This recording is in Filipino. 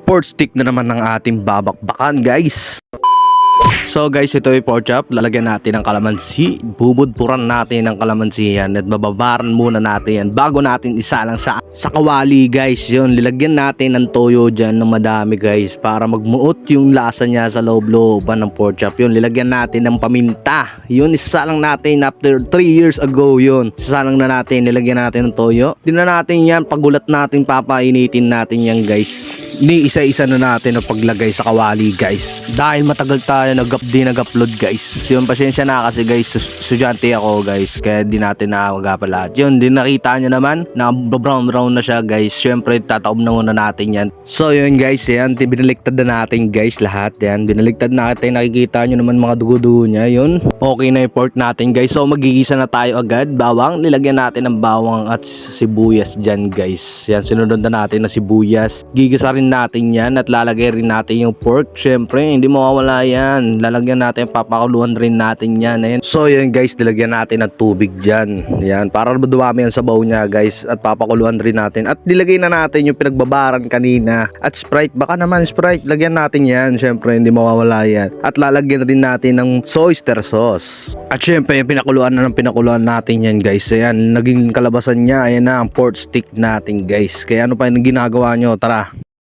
pork stick na naman ng ating babakbakan, guys. So guys, ito ay pork chop. Lalagyan natin ng kalamansi. Bubudburan natin ng kalamansi yan at bababaran muna natin yan bago natin isalang sa kawali, guys. Yun, lilagyan natin ng toyo dyan ng madami, guys, para magmuot yung lasa niya sa loob-looban ng pork chop. Yun, lilagyan natin ng paminta. Yun, isasalang natin after 3 years ago. Yun, isasalang na natin, nilagyan natin ng toyo. Di na natin yan, pagulat natin, papainitin natin yan, guys. Ni isa-isa na natin ang paglagay sa kawali, guys, dahil matagal tayo nag-upload, guys. Yun, pasensya na kasi, guys, estudyante ako, guys, kaya di natin nakagapan lahat. Yun, din nakita nyo naman na brown na siya, guys. Syempre tataob na muna natin yan. So yun, guys, yan, binaliktad na natin, guys, lahat yan. Binaliktad natin, nakikita nyo naman mga dugo-dugo niya. Yun, okay na yung pork natin, guys. So magigisa na tayo agad. Bawang, nilagyan natin ng bawang at sibuyas dyan, guys. Yan, sinunod na natin na sibuyas. Gigisa rin natin yan at lalagay rin natin yung pork. Syempre hindi mawawala yan, lalagyan natin, papakuluan rin natin yan. Ayan. So yun, guys, nilagyan natin ng tubig dyan, yan, para dumami yan sa baw niya, guys, at papakuluan rin natin at nilagay na natin yung pinagbabaran kanina at Sprite. Baka naman Sprite, lagyan natin yan, syempre hindi mawawala yan, at lalagyan rin natin ng oyster sauce at syempre yung pinakuluan natin yan, guys. Ayan, naging kalabasan niya, ayan na ang pork stick natin, guys. Kaya ano pa yung ginagawa nyo? Tara.